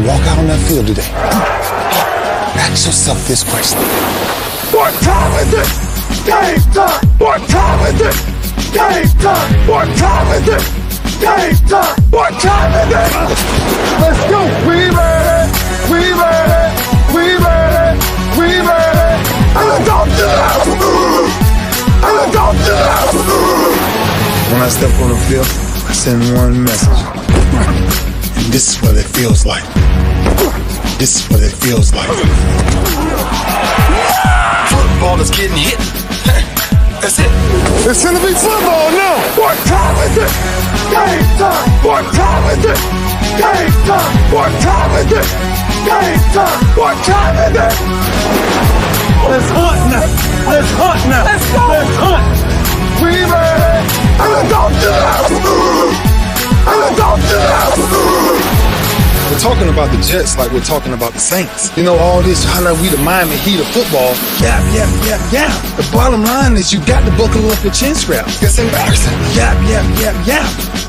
you walk out on that field today, ask yourself this question. What time is it? Game time! What time is it? Game time! What time is it? Game time! What time is it? Let's go! We ready! We ready! We ready! We ready! And let's go to the house! And let's go to the house! When I step on the field, I send one message. And this is what it feels like. This is what it feels like. Football is getting hit. That's it. It's gonna be football now. What time is it? Game time. What time is it? Game time. What time is it? Game time. What time is it? Let's hunt now. Let's hunt now. Let's go. Let's hunt. We ready. And let's go to the house. And let's go to the house. We're talking about the Jets like we're talking about the Saints. You know, all this, how we the Miami Heat of football. Yeah. The bottom line is you got to buckle up your chin straps. It's embarrassing. Yeah.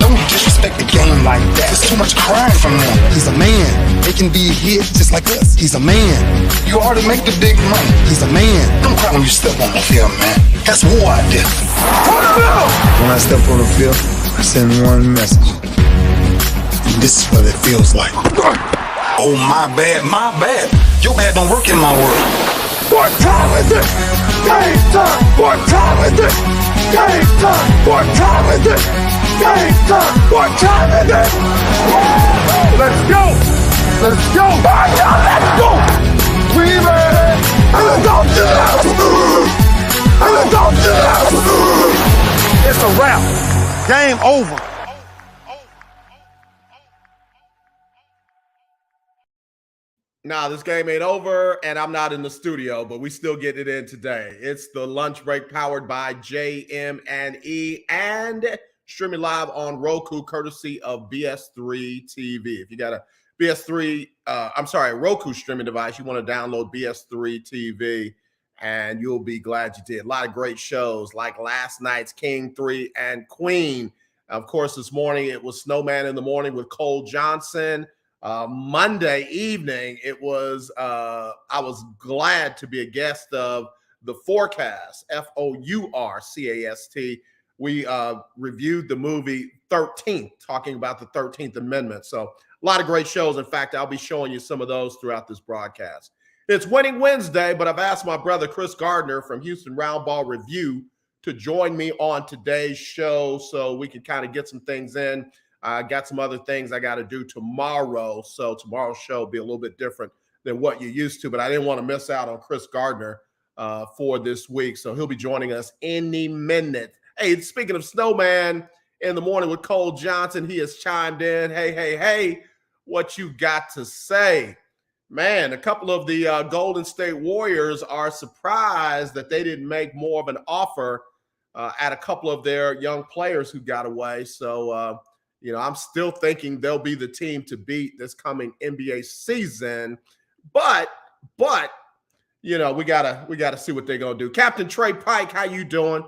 Don't disrespect the game like that. There's too much crying from them. He's a man. They can be hit just like us. He's a man. You already make the big money. He's a man. Don't cry when you step on the field, man. That's war out there. When I step on the field, I send one message. This is what it feels like. Oh, my bad. Your bad don't work in my world. What time is it? Game time. What time is it? Game time. What time is it? Game time. What time is it? Let's go. Let's go. Let's go. We ready. And let's go to the house. And let's go to the house. It's a wrap. Game over. Nah, this game ain't over, and I'm not in the studio, but we still get it in today. It's the lunch break powered by JM&E and streaming live on Roku, courtesy of BS3 TV. If you got a Roku streaming device, you want to download BS3 TV, and you'll be glad you did. A lot of great shows like last night's King 3 and Queen. Of course, this morning it was Snowman in the Morning with Cole Johnson. Monday evening, it was I was glad to be a guest of The Fourcast, Fourcast. We reviewed the movie 13th, talking about the 13th Amendment. So a lot of great shows. In fact, I'll be showing you some of those throughout this broadcast. It's Winning Wednesday, but I've asked my brother Kris Gardner from Houston Roundball Review to join me on today's show so we can kind of get some things in. I got some other things I got to do tomorrow, so tomorrow's show will be a little bit different than what you're used to, but I didn't want to miss out on Kris Gardner for this week, so he'll be joining us any minute. Hey, speaking of Snowman in the Morning with Cole Johnson, he has chimed in. Hey, what you got to say? Man, a couple of the Golden State Warriors are surprised that they didn't make more of an offer at a couple of their young players who got away, so I'm still thinking they'll be the team to beat this coming NBA season, but we gotta see what they're gonna do. Captain Trey Pike, how you doing?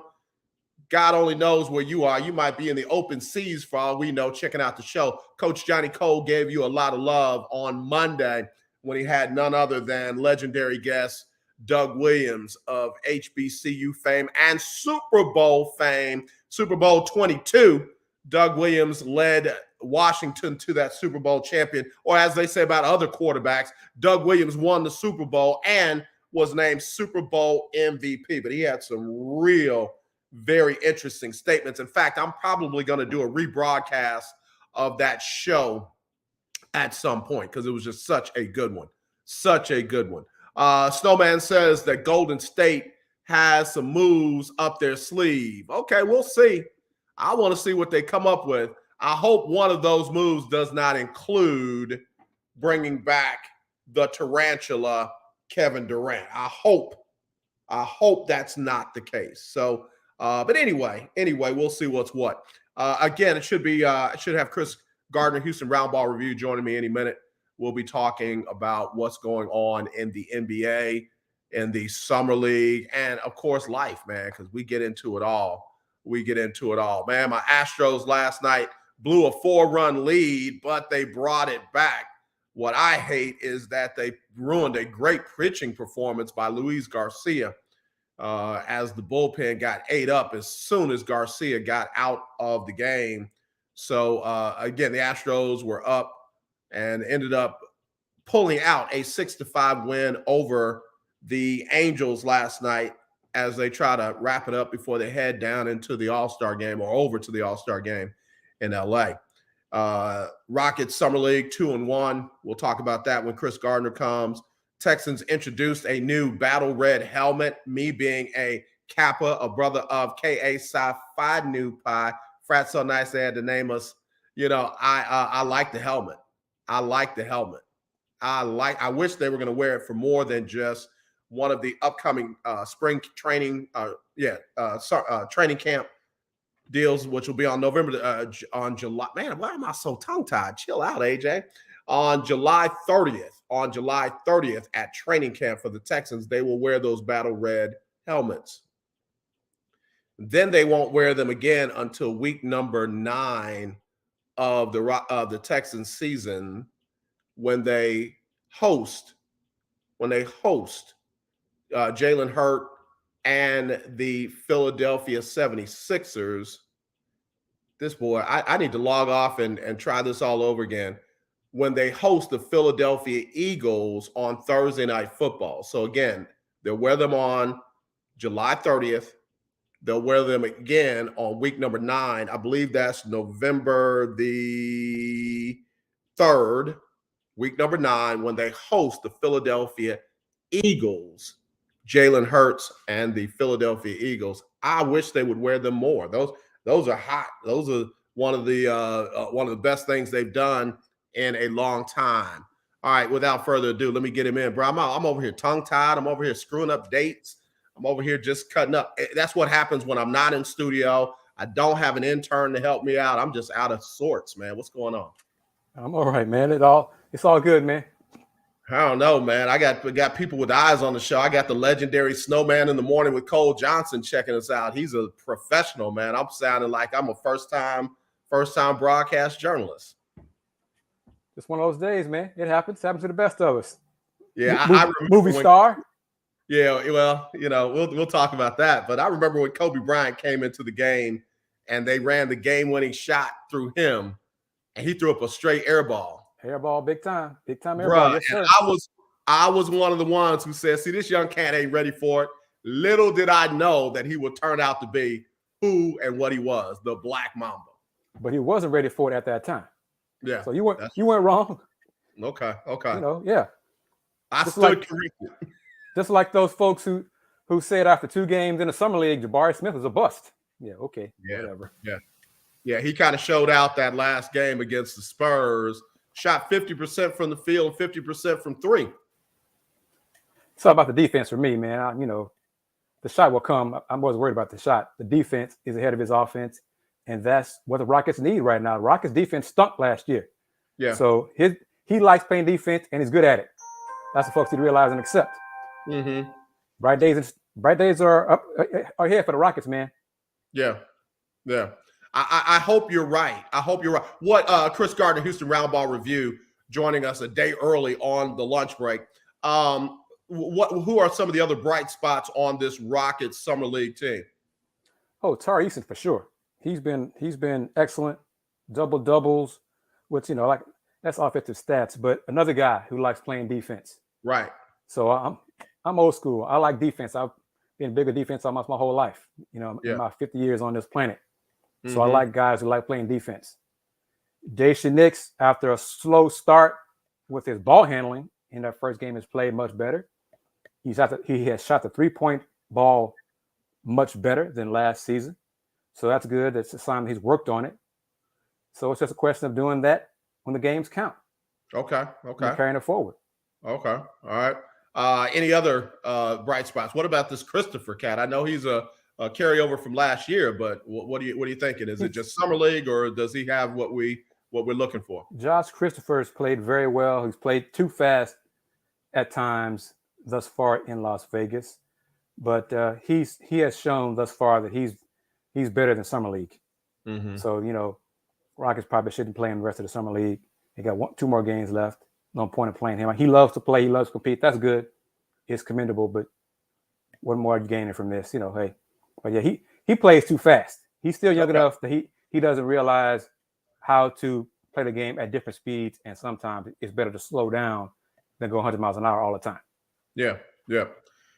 God only knows where you are. You might be in the open seas for all we know, checking out the show. Coach Johnny Cole gave you a lot of love on Monday when he had none other than legendary guest Doug Williams of HBCU fame and Super Bowl fame, Super Bowl 22. Doug Williams led Washington to that Super Bowl champion, or as they say about other quarterbacks, Doug Williams won the Super Bowl and was named Super Bowl MVP. But he had some real, very interesting statements. In fact, I'm probably going to do a rebroadcast of that show at some point because it was just such a good one. Snowman says that Golden State has some moves up their sleeve. Okay, we'll see. I want to see what they come up with. I hope one of those moves does not include bringing back the tarantula Kevin Durant. I hope that's not the case. So, but anyway, we'll see what's what. Again, it should have Kris Gardner, Houston Roundball Review, joining me any minute. We'll be talking about what's going on in the NBA, in the Summer League, and of course, life, man, because we get into it all. Man, my Astros last night blew a 4-run lead, but they brought it back What I hate is that they ruined a great pitching performance by Luis Garcia as the bullpen got ate up as soon as Garcia got out of the game. So, again, the Astros were up and ended up pulling out a 6-5 win over the Angels last night as they try to wrap it up before they head down into the All-Star game or over to the All-Star game in LA. Rockets Summer League 2-1. We'll talk about that when Kris Gardner comes. Texans introduced a new battle red helmet. Me being a Kappa, a brother of K.A. Psi Phi Nu Pi. Frat so nice they had to name us. I like the helmet. I like the helmet. I wish they were going to wear it for more than just one of the upcoming spring training training camp deals, which will be on on July. Man, why am I so tongue-tied? Chill out, AJ. On July 30th at training camp for the Texans, they will wear those battle red helmets. Then they won't wear them again until week number 9 of the Texans season when they host Jalen Hurts and the Philadelphia 76ers. This boy, I need to log off and try this all over again. When they host the Philadelphia Eagles on Thursday Night Football. So again, they'll wear them on July 30th. They'll wear them again on week number 9. I believe that's November the 3rd, week number 9, when they host the Philadelphia Eagles, Jalen Hurts and the Philadelphia Eagles. I wish they would wear them more. Those are hot. Those are one of the best things they've done in a long time. All right, without further ado, let me get him in, bro. I'm over here tongue-tied. I'm over here screwing up dates. I'm over here just cutting up. That's what happens when I'm not in studio. I don't have an intern to help me out. I'm just out of sorts, man. What's going on? I'm all right, man. It's all good, man. I don't know, man. I got people with eyes on the show. I got the legendary Snowman in the Morning with Cole Johnson checking us out. He's a professional, man. I'm sounding like I'm a first-time broadcast journalist. It's one of those days, man. It happens. It happens to the best of us. Yeah, I remember movie star. Yeah, well, we'll talk about that. But I remember when Kobe Bryant came into the game and they ran the game-winning shot through him, and he threw up a straight air ball. Air ball, big time air ball. Yes, sir. And I was one of the ones who said, "See, this young cat ain't ready for it." Little did I know that he would turn out to be who and what he was, the Black Mamba. But he wasn't ready for it at that time. Yeah. So you weren't wrong. Okay. Yeah. I stood corrected. Just like those folks who said after 2 games in the summer league, Jabari Smith was a bust. Yeah, okay. Yeah, whatever. Yeah, he kind of showed out that last game against the Spurs. Shot 50% from the field, 50% from 3. It's all about the defense for me, man. The shot will come. I wasn't worried about the shot. The defense is ahead of his offense, and that's what the Rockets need right now. The Rockets defense stunk last year. Yeah. So he likes playing defense, and he's good at it. That's what folks need to realize and accept. Mm-hmm. Bright days are here for the Rockets, man. Yeah. I hope you're right. What Kris Gardner, Houston Roundball Review, joining us a day early on the lunch break. Who are some of the other bright spots on this Rockets Summer League team? Oh, Tari Eason for sure. He's been excellent, double doubles, which like that's offensive stats. But another guy who likes playing defense. Right. So I'm old school. I like defense. I've been bigger defense almost my whole life. In my 50 years on this planet. So I like guys who like playing defense. Daisha Nix, after a slow start with his ball handling in that first game, has played much better. He has shot the 3-point ball much better than last season. So that's good. That's a sign that he's worked on it. So it's just a question of doing that when the games count. Okay. And carrying it forward. Okay. All right. Any other bright spots? What about this Christopher cat? I know he's a carryover from last year, but what are you thinking? Is it just summer league, or does he have what we're looking for? Josh Christopher has played very well. He's played too fast at times thus far in Las Vegas, but he has shown thus far that he's better than summer league. Mm-hmm. So Rockets probably shouldn't play him the rest of the summer league. They got 2 more games left. no point in playing him. He loves to play. He loves to compete. That's good. It's commendable. But what more are you gaining from this? Hey. But yeah, he plays too fast. He's still young enough that he doesn't realize how to play the game at different speeds. And sometimes it's better to slow down than go 100 miles an hour all the time. Yeah.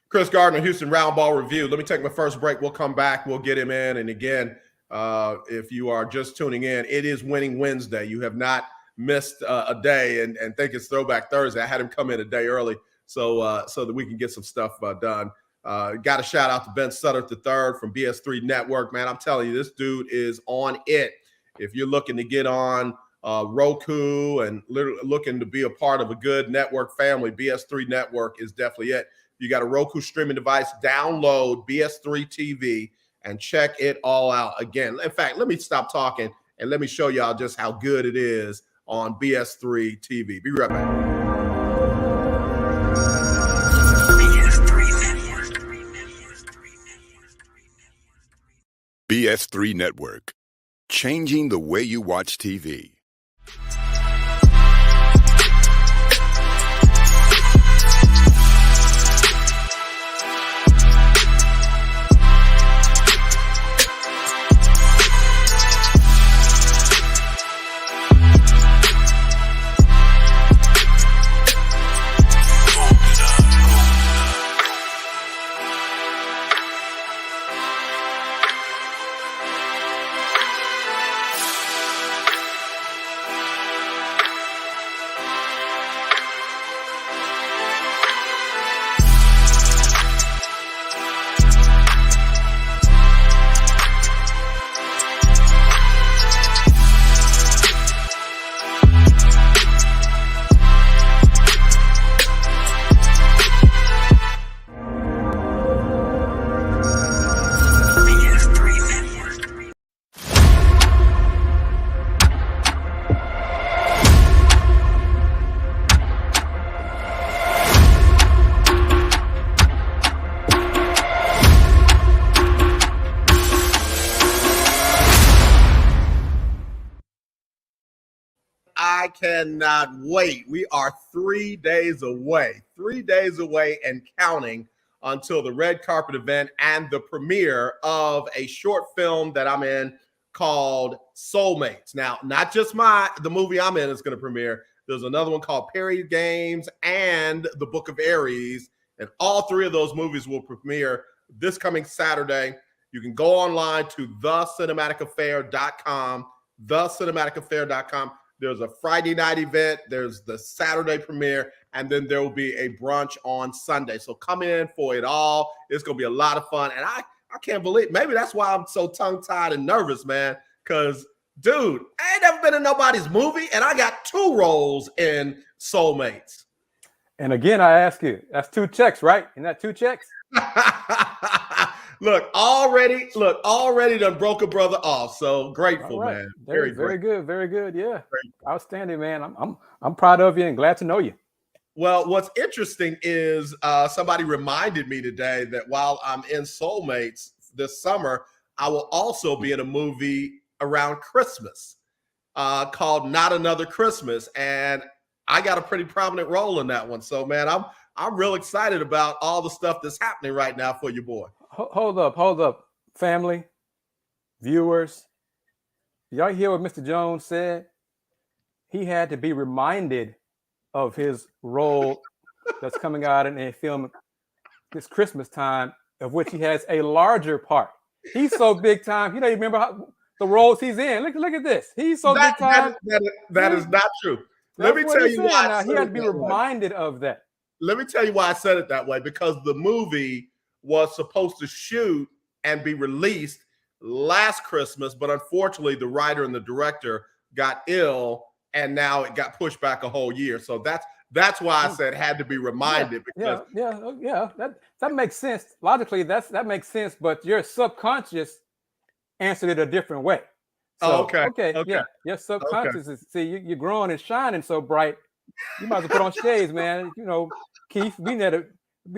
Kris Gardner, Houston Roundball Review. Let me take my first break. We'll come back. We'll get him in. And again, if you are just tuning in, it is Winning Wednesday. You have not missed a day and think it's Throwback Thursday. I had him come in a day early so that we can get some stuff done. Got a shout out to Ben Sutter III from BS3 Network. Man, I'm telling you, this dude is on it. If you're looking to get on Roku and looking to be a part of a good network family, BS3 Network is definitely it. You got a Roku streaming device, download BS3 TV and check it all out. Again, in fact, let me stop talking and let me show y'all just how good it is on BS3 TV. Be right back. BS3 Network, changing the way you watch TV. I cannot wait. We are 3 days away and counting until the red carpet event and the premiere of a short film that I'm in called Soulmates. Now, not just the movie I'm in is going to premiere. There's another one called Period Games and The Book of Aries. And all three of those movies will premiere this coming Saturday. You can go online to thecinematicaffair.com, thecinematicaffair.com. There's a Friday night event. There's the Saturday premiere. And then there will be a brunch on Sunday. So come in for it all. It's going to be a lot of fun. And I can't believe, maybe that's why I'm so tongue-tied and nervous, man. Because, dude, I ain't never been in nobody's movie. And I got 2 roles in Soulmates. And again, I ask you, that's 2 checks, right? Isn't that 2 checks? Look, already done broke a brother off. So grateful, right, man. Very good. Yeah. Outstanding, man. I'm proud of you and glad to know you. Well, what's interesting is somebody reminded me today that while I'm in Soulmates this summer, I will also be in a movie around Christmas called Not Another Christmas. And I got a pretty prominent role in that one. So, man, I'm real excited about all the stuff that's happening right now for your boy. Hold up, family, viewers. Y'all hear what Mr. Jones said? He had to be reminded of his role that's coming out in a film this Christmas time, of which he has a larger part. He's so big time. You don't even remember the roles he's in. Look at this. He's so big time. That is not true. Let me tell you why. Now, he had to be reminded of that. Let me tell you why I said it that way. Because the movie was supposed to shoot and be released last Christmas, but unfortunately the writer and the director got ill and now it got pushed back a whole year. So that's why I said had to be reminded. Yeah. That makes sense. Logically, that makes sense, but your subconscious answered it a different way. So, okay. Yeah. Your subconscious is, see, you're growing and shining so bright. You might as well put on shades, man. Keith, we had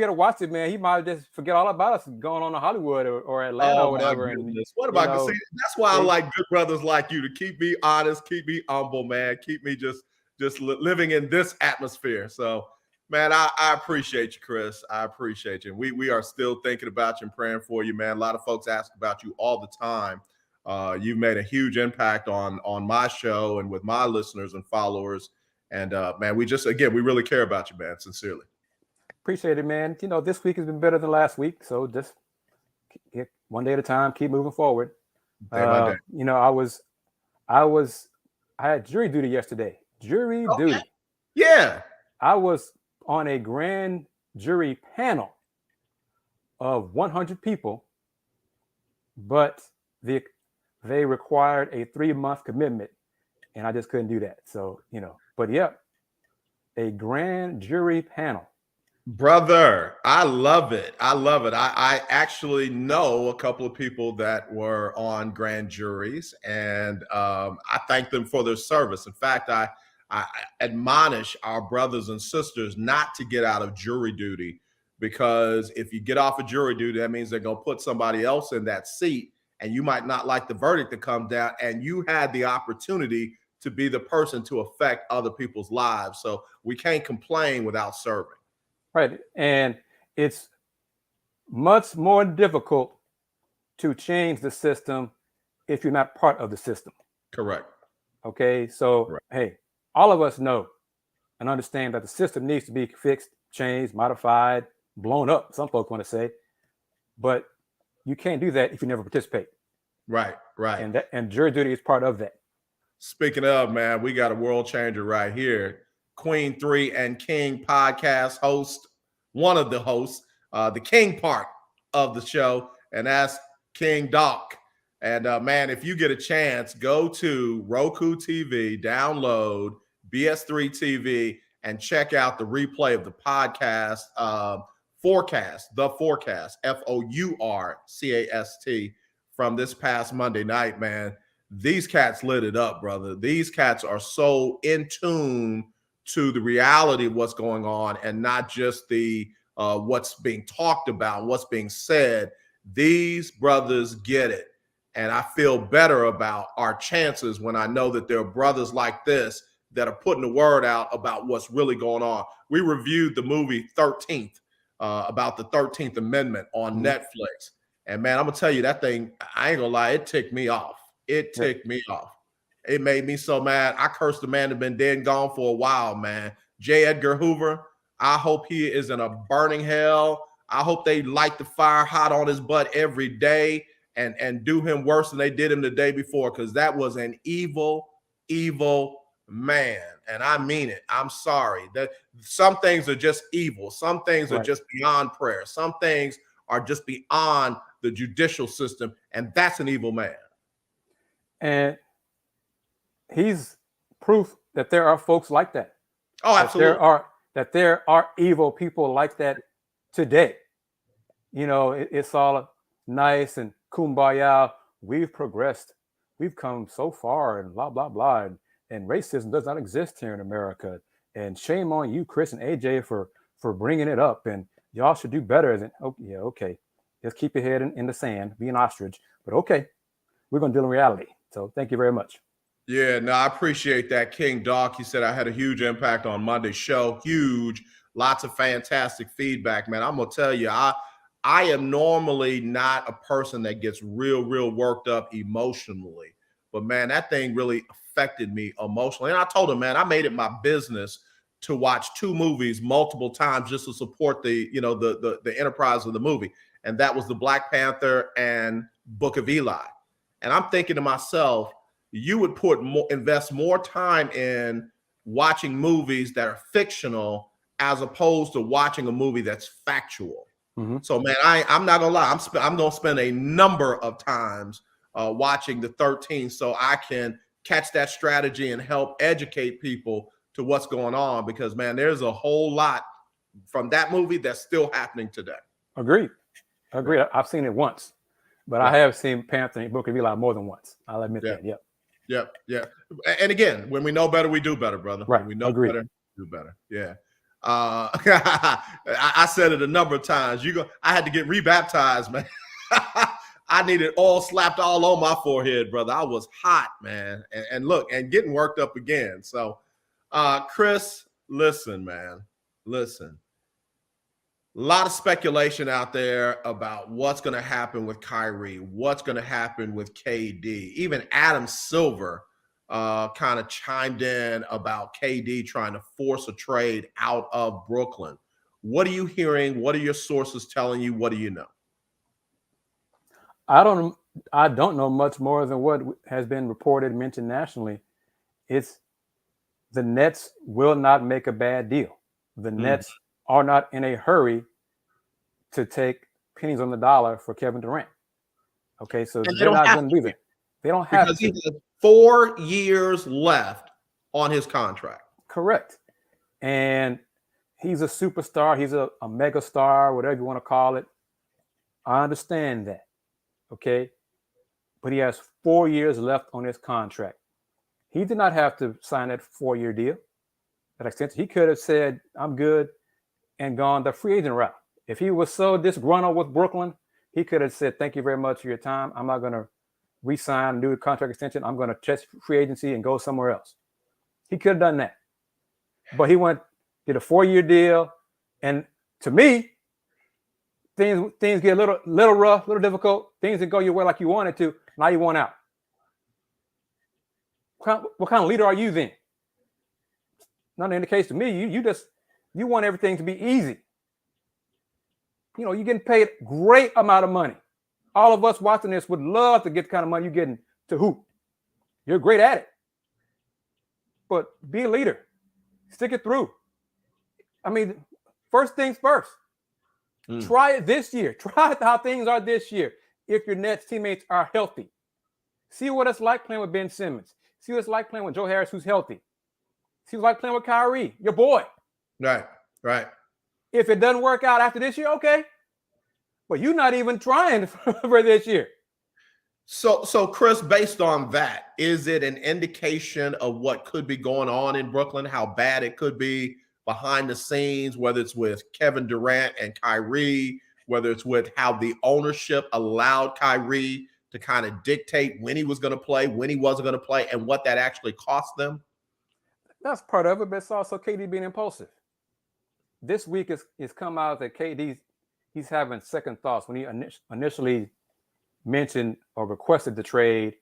to watch it, man. He might just forget all about us going on to Hollywood or Atlanta or whatever. And, what about see? That's why I like good brothers like you to keep me honest, keep me humble, man. Keep me just just living in this atmosphere. So, man, I appreciate you, Kris. I appreciate you. We are still thinking about you and praying for you, man. A lot of folks ask about you all the time. You've made a huge impact on my show and with my listeners and followers. And, man, we really care about you, man, sincerely. Appreciate it, man. This week has been better than last week. So just get one day at a time, keep moving forward. Day by day. I had jury duty yesterday. Jury duty. Yeah. I was on a grand jury panel of 100 people, but they required a 3-month commitment, and I just couldn't do that. So, but yeah, a grand jury panel. Brother, I love it. I actually know a couple of people that were on grand juries, and I thank them for their service. In fact, I admonish our brothers and sisters not to get out of jury duty, because if you get off of jury duty, that means they're going to put somebody else in that seat, and you might not like the verdict that comes down, and you had the opportunity to be the person to affect other people's lives. So we can't complain without serving. Right. And it's much more difficult to change the system if you're not part of the system. Correct. Okay. So, Correct. Hey, all of us know and understand that the system needs to be fixed, changed, modified, blown up, some folks want to say, but you can't do that if you never participate. Right. And jury duty is part of that. Speaking of, man, we got a world changer right here. Queen 3 and King podcast host, one of the hosts, the King part of the show, and that's King Doc. And man, if you get a chance, go to Roku TV, download BS3 TV, and check out the replay of the podcast, Forecast, FOURCAST, from this past Monday night, man. These cats lit it up, brother. These cats are so in tune to the reality of what's going on, and not just the what's being talked about, what's being said. These brothers get it. And I feel better about our chances when I know that there are brothers like this that are putting the word out about what's really going on. We reviewed the movie 13th, about the 13th Amendment on Netflix. And man, I'm going to tell you, that thing, I ain't going to lie, it ticked me off. It ticked me off. It made me so mad. I cursed the man that's been dead and gone for a while, man. J. Edgar Hoover, I hope he is in a burning hell. I hope they light the fire hot on his butt every day and do him worse than they did him the day before, because that was an evil, evil man. And I mean it. I'm sorry. That some things are just evil. Some things are just beyond prayer. Some things are just beyond the judicial system, and that's an evil man. And he's proof that there are folks like that. Oh, absolutely. That there are evil people like that today. It's all nice and kumbaya. We've progressed. We've come so far, and blah, blah, blah. And racism does not exist here in America. And shame on you, Kris and AJ, for bringing it up. And y'all should do better. Okay. Just keep your head in the sand, be an ostrich. But okay, we're going to deal in reality. So thank you very much. Yeah, no, I appreciate that, King Doc. He said I had a huge impact on Monday's show. Huge. Lots of fantastic feedback, man. I'm going to tell you, I am normally not a person that gets real worked up emotionally. But, man, that thing really affected me emotionally. And I told him, man, I made it my business to watch 2 movies multiple times just to support the enterprise of the movie. And that was the Black Panther and Book of Eli. And I'm thinking to myself, you would invest more time in watching movies that are fictional as opposed to watching a movie that's factual. Mm-hmm. So, man, I'm not gonna lie. I'm gonna spend a number of times watching the 13th so I can catch that strategy and help educate people to what's going on. Because, man, there's a whole lot from that movie that's still happening today. Agreed. I've seen it once, but I have seen Panther and Book of Eli more than once. I'll admit that. Yep. Yeah. And again, when we know better, we do better, brother. Right. When we know better, we do better. Yeah. I said it a number of times. I had to get rebaptized, man. I needed oil slapped all on my forehead, brother. I was hot, man. And look, and getting worked up again. So Kris, listen, man. Listen. A lot of speculation out there about what's going to happen with Kyrie, what's going to happen with KD. Even Adam Silver kind of chimed in about KD trying to force a trade out of Brooklyn. What are you hearing? What are your sources telling you? What do you know? I don't know much more than what has been reported, mentioned nationally. It's the Nets will not make a bad deal. The Nets are not in a hurry to take pennies on the dollar for Kevin Durant. Okay, so they're not going to do that. They don't have because to. He has 4 years left on his contract. Correct. And he's a superstar. He's a mega star, whatever you want to call it. I understand that. Okay. But he has 4 years left on his contract. He did not have to sign that 4-year deal. That extension. He could have said, I'm good, and gone the free agent route. If he was so disgruntled with Brooklyn, he could have said, thank you very much for your time. I'm not going to re-sign, do a contract extension. I'm going to check free agency and go somewhere else. He could have done that. But he did a 4-year deal. And to me, things get a little rough, a little difficult. Things didn't go your way like you wanted to. Now you want out. What kind of leader are you then? Not in the case to me. You want everything to be easy. You know, you're getting paid a great amount of money. All of us watching this would love to get the kind of money you're getting to hoop. You're great at it. But be a leader. Stick it through. I mean, first things first. Try it this year. Try how things are this year. If your Nets teammates are healthy. See what it's like playing with Ben Simmons. See what it's like playing with Joe Harris, who's healthy. See what it's like playing with Kyrie, your boy. Right. If it doesn't work out after this year, okay. But you're not even trying for this year. So Kris, based on that, is it an indication of what could be going on in Brooklyn, how bad it could be behind the scenes, whether it's with Kevin Durant and Kyrie, whether it's with how the ownership allowed Kyrie to kind of dictate when he was going to play, when he wasn't going to play, and what that actually cost them? That's part of it, but it's also KD being impulsive. This week it's come out that he's having second thoughts. When he initially mentioned or requested the trade,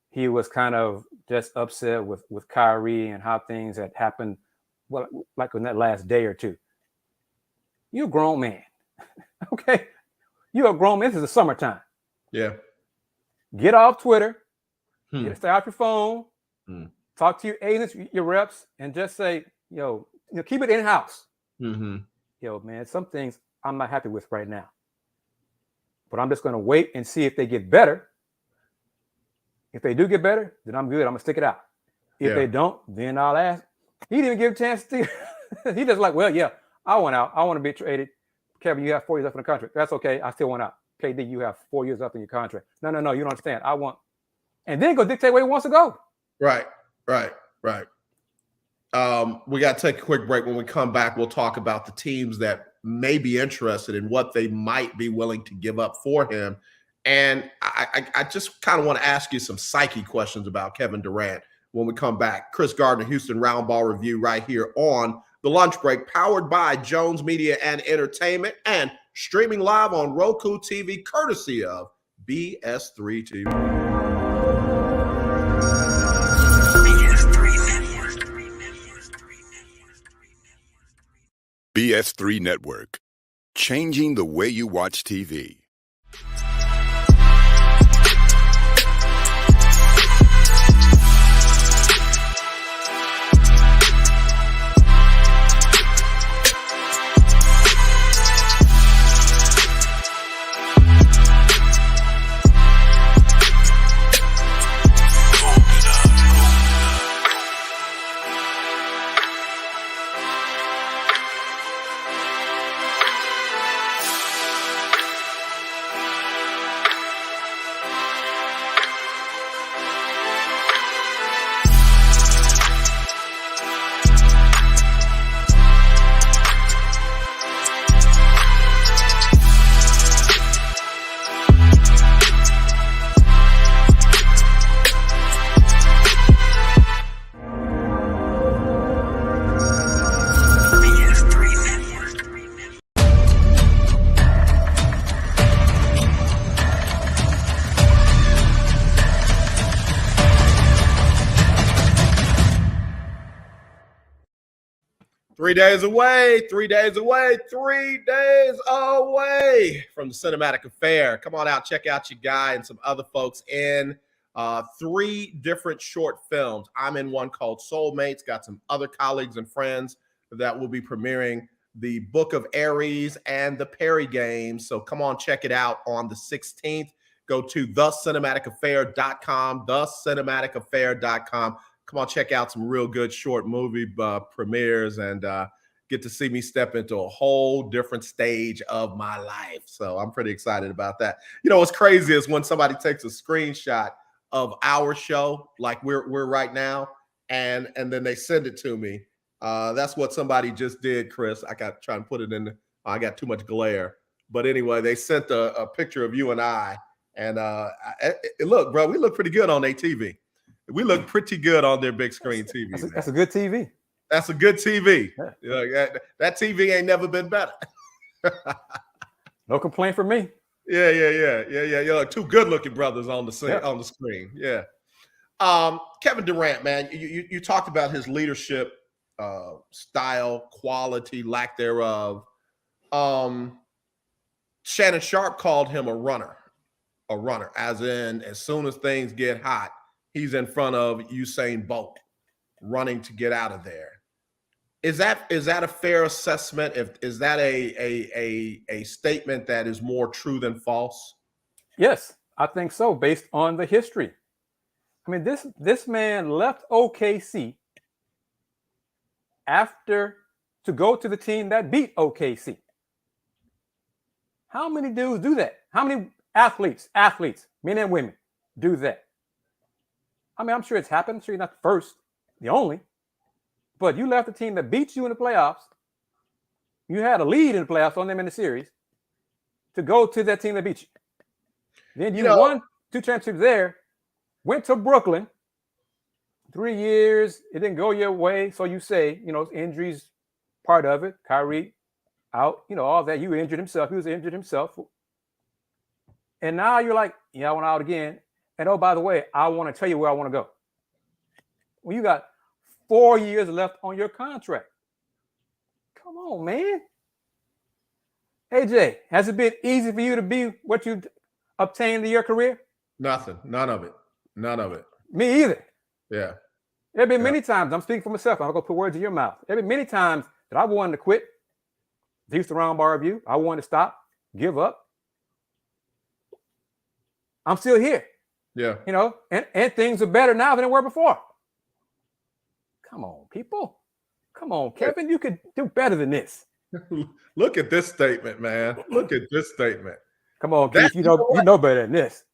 he was kind of just upset with Kyrie and how things had happened, well, like in that last day or two. You're a grown man. Okay? You're a grown man. This is the summertime. Yeah. Get off Twitter. Stay off your phone. Talk to your agents, your reps, and just say, keep it in-house. Man, some things I'm not happy with right now. But I'm just going to wait and see if they get better. If they do get better, then I'm good. I'm going to stick it out. If they don't, then I'll ask. He didn't even give a chance to. He just like, well, yeah, I want out. I want to be traded. Kevin, you have 4 years left in the contract. That's okay. I still want out. KD, you have 4 years left in your contract. No, you don't understand. I want. And then go dictate where he wants to go. Right. We got to take a quick break. When we come back, we'll talk about the teams that may be interested in what they might be willing to give up for him. And I just kind of want to ask you some psyche questions about Kevin Durant when we come back. Kris Gardner, Houston Roundball Review right here on The Lunch Break, powered by Jones Media and Entertainment and streaming live on Roku TV, courtesy of BS3 TV. BS3 Network, changing the way you watch TV. 3 days away, 3 days away, 3 days away from the Cinematic Affair. Come on out, check out your guy and some other folks in 3 different short films. I'm in one called Soulmates, got some other colleagues and friends that will be premiering the Book of Aries and the Perry Games. So come on, check it out on the 16th. Go to thecinematicafair.com, thecinematicafair.com. Come on, check out some real good short movie premieres and get to see me step into a whole different stage of my life. So I'm pretty excited about that. You know, what's crazy is when somebody takes a screenshot of our show, like we're right now, and then they send it to me. That's what somebody just did, Kris. I got trying to put it in. I got too much glare. But anyway, they sent a picture of you and I. And look, bro, we look pretty good on their TV. We look pretty good on their big screen TV. That's a good TV. That's a good TV. Yeah. That TV ain't never been better. No complaint from me. Yeah. You're like 2 good-looking brothers on the screen. Yeah. Kevin Durant, man, you talked about his leadership style, quality, lack thereof. Shannon Sharp called him a runner, as in as soon as things get hot, he's in front of Usain Bolt running to get out of there. Is that a fair assessment? Is that a statement that is more true than false? Yes, I think so, based on the history. I mean, this man left OKC to go to the team that beat OKC. How many dudes do that? How many athletes, men and women, do that? I mean, I'm sure it's happened. I'm sure you're not the first, the only. But you left a team that beat you in the playoffs. You had a lead in the playoffs on them in the series to go to that team that beat you. Then you won 2 championships there, went to Brooklyn. 3 years, it didn't go your way. So you say, injuries, part of it. Kyrie out, all that. You injured himself. He was injured himself. And now you're like, yeah, I want out again. And oh, by the way, I want to tell you where I want to go. Well, you got 4 years left on your contract. Come on, man. AJ, has it been easy for you to be what you obtained in your career? Nothing. None of it. Me either. Yeah. There have been many times, I'm speaking for myself, I'm not going to put words in your mouth. There have been many times that I wanted to quit. The Houston Roundball review. I wanted to stop, give up. I'm still here. Yeah. And things are better now than they were before. Come on, people. Come on, Kevin. You could do better than this. Look at this statement, man. Look at this statement. Come on, Keith. You know better than this.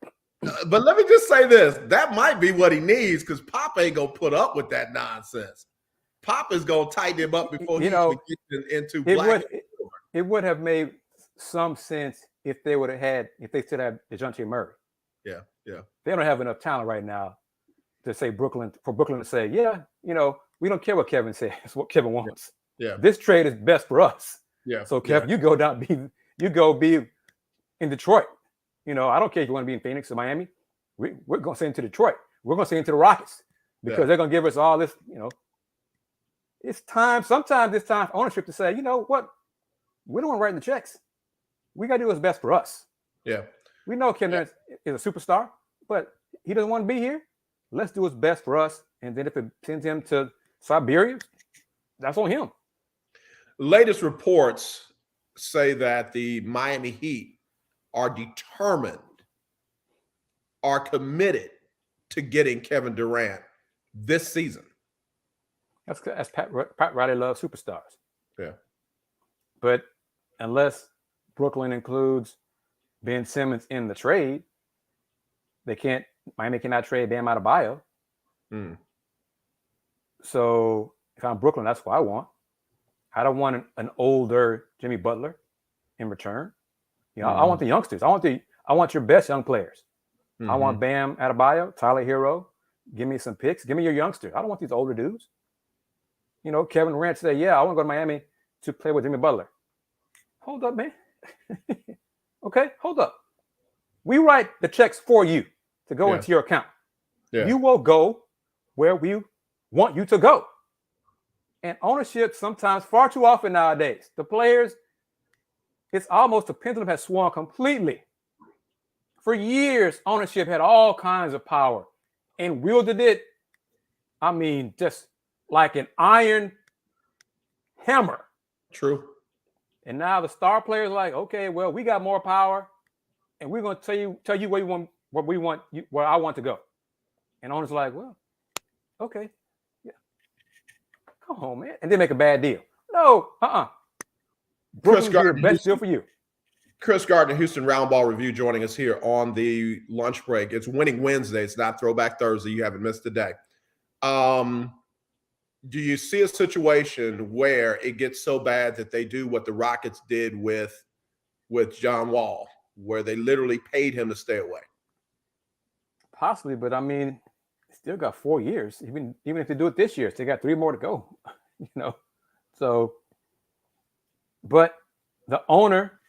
But let me just say this. That might be what he needs because Pop ain't going to put up with that nonsense. Pop is going to tighten him up before he gets into black. It would have made some sense if they still had DeJounte Murray. Yeah. They don't have enough talent right now to say for Brooklyn to say, we don't care what Kevin says, it's what Kevin wants. Yeah. This trade is best for us. Yeah. So Kevin, you go be in Detroit. I don't care if you want to be in Phoenix or Miami. We're going to send to Detroit. We're going to send to the Rockets because they're going to give us all this, It's time. Sometimes it's time for ownership to say, you know what? We don't want to write the checks. We got to do what's best for us. Yeah. We know Kevin is a superstar, but he doesn't want to be here. Let's do what's best for us. And then if it sends him to Siberia, that's on him. Latest reports say that the Miami Heat are determined, are committed to getting Kevin Durant this season. That's Pat Riley loves superstars. Yeah. But unless Brooklyn includes Ben Simmons in the trade, Miami cannot trade Bam Adebayo. So if I'm Brooklyn, that's what I want. I don't want an older Jimmy Butler in return. I want the youngsters. I want your best young players. I want Bam Adebayo, Tyler Hero. Give me some picks. Give me your youngsters. I don't want these older dudes. Kevin Durant said, I want to go to Miami to play with Jimmy Butler. Hold up, man. Okay, hold up. We write the checks for you to go into your account. Yeah. You will go where we want you to go. And ownership sometimes, far too often nowadays, the players, it's almost the pendulum has swung completely. For years, ownership had all kinds of power and wielded it, I mean, just like an iron hammer. True. And now the star players are like, okay, well, we got more power, and we're going to tell you where I want to go. And owners are like, well, okay, yeah, come on, man, and they make a bad deal. No, Kris Brooklyn's Gardner, the best deal for you. Kris Gardner, Houston Roundball Review, joining us here on the lunch break. It's Winning Wednesday. It's not Throwback Thursday. You haven't missed a day. Do you see a situation where it gets so bad that they do what the Rockets did with John Wall, where they literally paid him to stay away? Possibly, but I mean, still got 4 years. Even if they do it this year, they got 3 more to go. So, but the owner,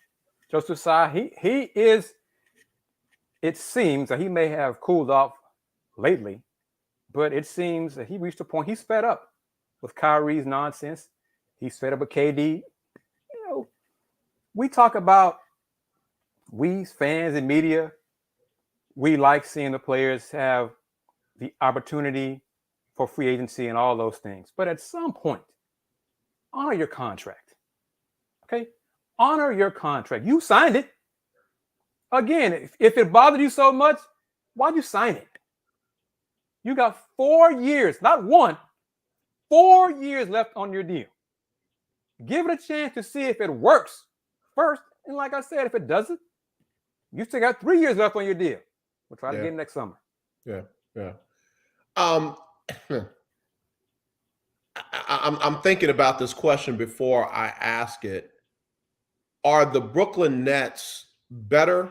Joseph Tsai, he is. It seems that he may have cooled off lately, but it seems that he reached a point. He's fed up with Kyrie's nonsense. He's fed up with KD. We talk about, we fans and media, we like seeing the players have the opportunity for free agency and all those things. But at some point, honor your contract. Okay? Honor your contract. You signed it. Again, if it bothered you so much, why'd you sign it? You got 4 years, not 1, 4 years left on your deal. Give it a chance to see if it works first. And like I said, if it doesn't, you still got 3 years left on your deal. We'll try to get it next summer. Yeah. I'm thinking about this question before I ask it. Are the Brooklyn Nets better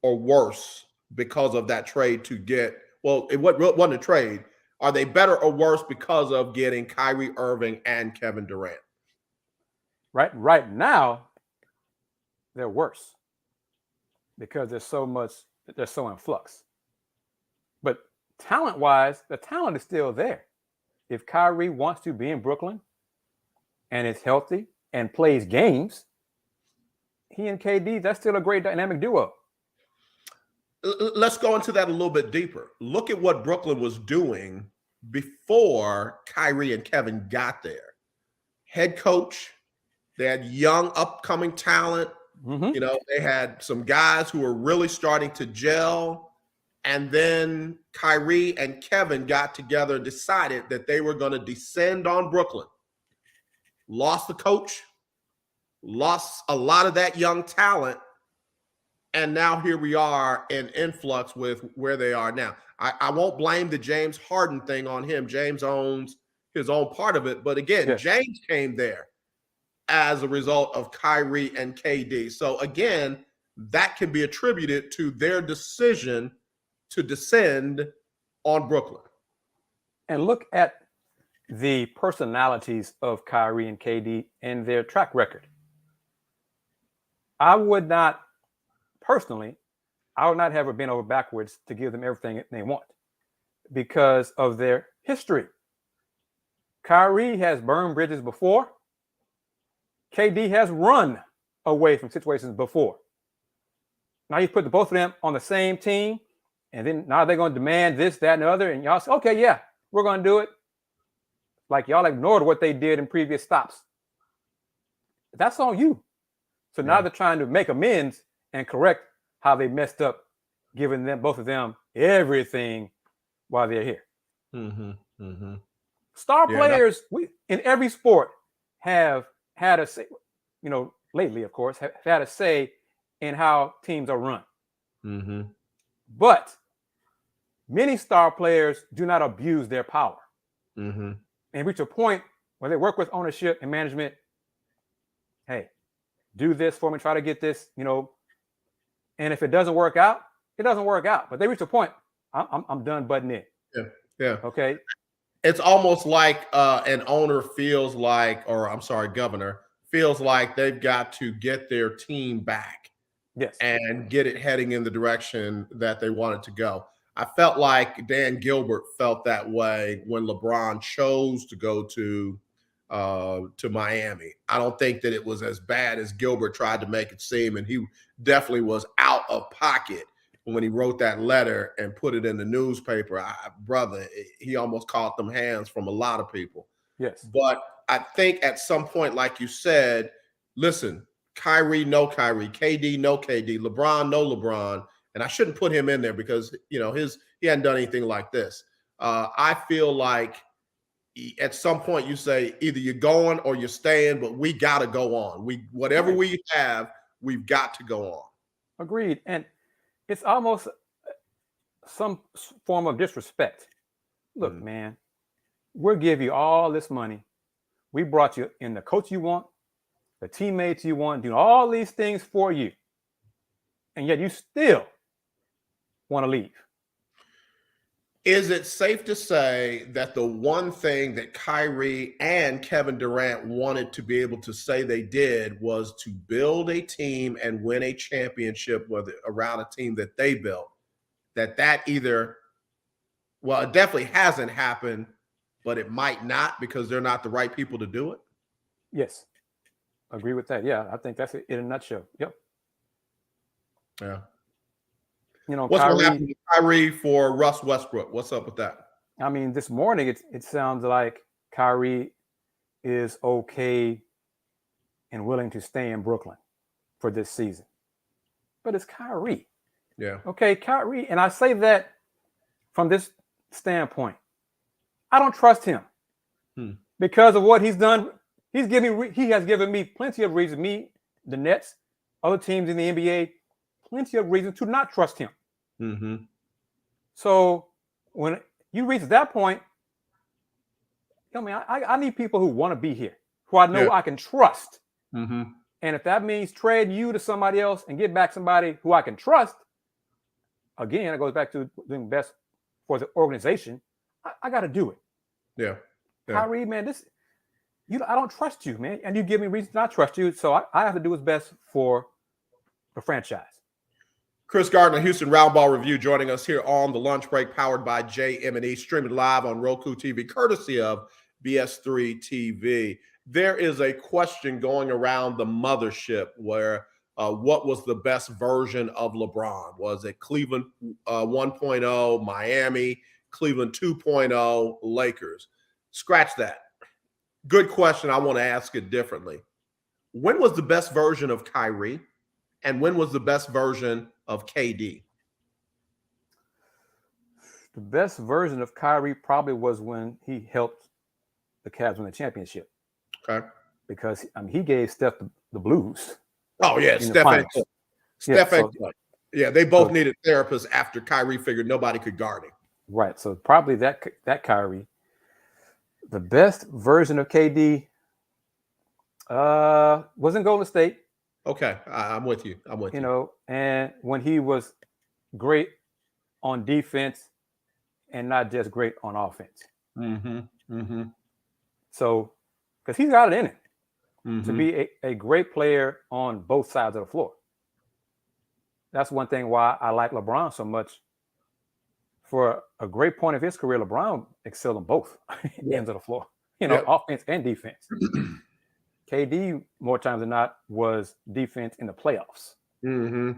or worse because of that trade to get, well, it wasn't a trade. Are they better or worse because of getting Kyrie Irving and Kevin Durant? Right now, they're worse because they're so in flux. But talent-wise, the talent is still there. If Kyrie wants to be in Brooklyn and is healthy and plays games, he and KD, that's still a great dynamic duo. Let's go into that a little bit deeper. Look at what Brooklyn was doing before Kyrie and Kevin got there. Head coach, they had young, upcoming talent. Mm-hmm. They had some guys who were really starting to gel. And then Kyrie and Kevin got together and decided that they were going to descend on Brooklyn. Lost the coach, lost a lot of that young talent. And now here we are in influx with where they are now. I won't blame the James Harden thing on him. James owns his own part of it. But again, James came there as a result of Kyrie and KD. So again, that can be attributed to their decision to descend on Brooklyn. And look at the personalities of Kyrie and KD and their track record. I would not have been over backwards to give them everything they want because of their history. Kyrie has burned bridges before. KD has run away from situations before. Now you put both of them on the same team, and then now they're going to demand this, that, and the other, and y'all say, okay, yeah, we're going to do it. Like y'all ignored what they did in previous stops. That's on you. So now they're trying to make amends and correct how they messed up, giving them, both of them, everything while they're here. Star players in every sport have had a say, lately, of course, have had a say in how teams are run. But many star players do not abuse their power and reach a point where they work with ownership and management. Hey, do this for me, try to get this, and if it doesn't work out, it doesn't work out. But they reach a point, I'm done butting in. Yeah. Okay. It's almost like an owner feels like, governor feels like they've got to get their team back. Yes. And get it heading in the direction that they want it to go. I felt like Dan Gilbert felt that way when LeBron chose to go to to Miami. I don't think that it was as bad as Gilbert tried to make it seem, and he definitely was out of pocket when he wrote that letter and put it in the newspaper. Brother, he almost caught them hands from a lot of people. Yes. But I think at some point, like you said, listen, Kyrie, no Kyrie, KD, no KD, LeBron, no LeBron. And I shouldn't put him in there because, he hadn't done anything like this. I feel like at some point you say either you're going or you're staying, but we got to go on. Whatever we have, we've got to go on. Agreed. And it's almost some form of disrespect. Look, man, we'll give you all this money. We brought you in the coach you want, the teammates you want, doing all these things for you. And yet you still want to leave. Is it safe to say that the one thing that Kyrie and Kevin Durant wanted to be able to say they did was to build a team and win a championship around a team that they built? That either, well, it definitely hasn't happened, but it might not because they're not the right people to do it? Yes. Agree with that. Yeah, I think that's it in a nutshell. Yep. Yeah. Kyrie, What's going to happen to Kyrie for Russ Westbrook? What's up with that? I mean, this morning it sounds like Kyrie is okay and willing to stay in Brooklyn for this season. But it's Kyrie. Yeah. Okay, Kyrie. And I say that from this standpoint. I don't trust him because of what he's done. He has given me plenty of reasons, me, the Nets, other teams in the NBA, plenty of reasons to not trust him. Mm-hmm. So when you reach that point, I need people who want to be here, who I know I can trust. Mm-hmm. And if that means trade you to somebody else and get back somebody who I can trust, again, it goes back to doing best for the organization. I got to do it. Yeah. Kyrie, man, I don't trust you, man. And you give me reasons not to trust you. So I have to do what's best for the franchise. Kris Gardner, Houston Roundball Review, joining us here on the lunch break, powered by JM&E, streaming live on ROKU TV, courtesy of BS3 TV. There is a question going around the mothership where what was the best version of LeBron? Was it Cleveland 1.0, Miami, Cleveland 2.0, Lakers? Scratch that. Good question. I want to ask it differently. When was the best version of Kyrie? And when was the best version of KD? The best version of Kyrie probably was when he helped the Cavs win the championship. Okay. Because he gave Steph the blues. Oh, yeah. They both needed therapists after Kyrie figured nobody could guard him. Right. So probably that Kyrie. The best version of KD was in Golden State. Okay, I'm with you. And when he was great on defense and not just great on offense. Mm-hmm. Mm-hmm. So, because he's got it in him to be a great player on both sides of the floor. That's one thing why I like LeBron so much. For a great point of his career, LeBron excelled on both ends of the floor, offense and defense. KD, more times than not, was defense in the playoffs. Mm-hmm.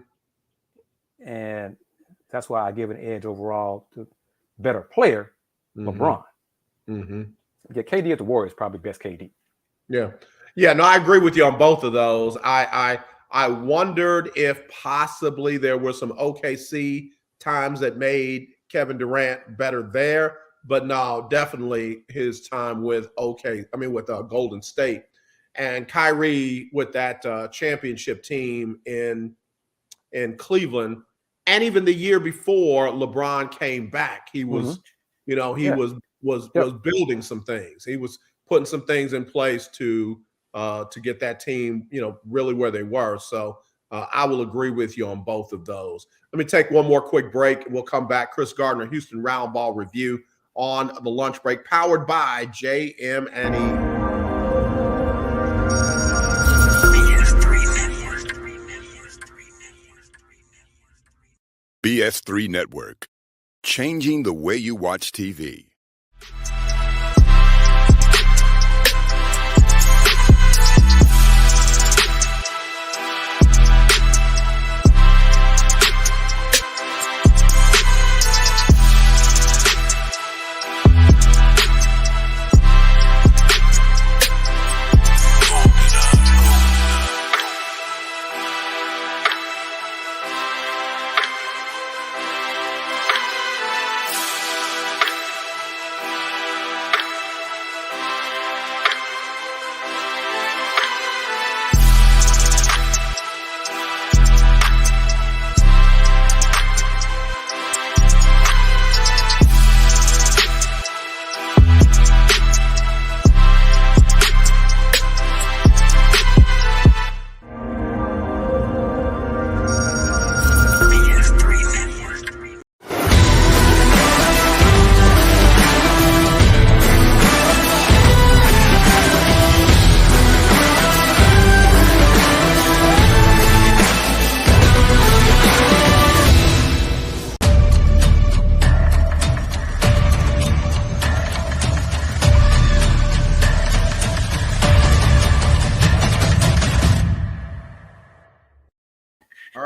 And that's why I give an edge overall to better player, LeBron. Mm-hmm. Yeah, KD at the Warriors probably best KD. Yeah. Yeah, no, I agree with you on both of those. I wondered if possibly there were some OKC times that made Kevin Durant better there, but no, definitely his time with Golden State. And Kyrie with that championship team in Cleveland, and even the year before LeBron came back, he was, was building some things. He was putting some things in place to get that team, really where they were. So I will agree with you on both of those. Let me take one more quick break, and we'll come back. Kris Gardner, Houston Roundball Review on the lunch break, powered by JM&E. BS3 Network, changing the way you watch TV.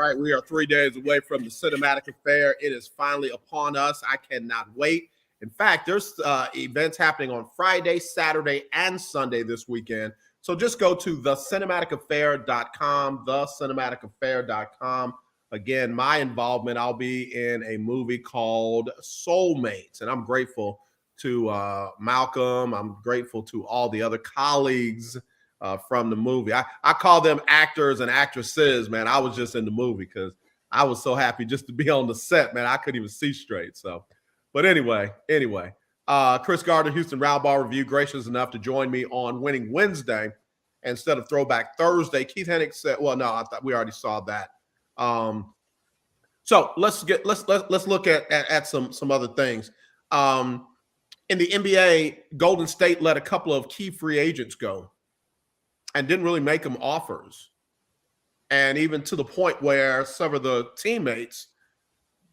right, we are 3 days away from the Cinematic Affair. It is finally upon us. I cannot wait. In fact, there's events happening on Friday, Saturday, and Sunday this weekend. So just go to thecinematicafair.com, thecinematicafair.com. Again, my involvement, I'll be in a movie called Soulmates, and I'm grateful to Malcolm. I'm grateful to all the other colleagues from the movie. I call them actors and actresses, man. I was just in the movie because I was so happy just to be on the set, man. I couldn't even see straight. So, but anyway, Kris Gardner, Houston Roundball Review, gracious enough to join me on Winning Wednesday instead of Throwback Thursday. Keith Hennig said, well, no, I thought we already saw that. So let's look at some other things. In the NBA, Golden State let a couple of key free agents go and didn't really make them offers. And even to the point where some of the teammates,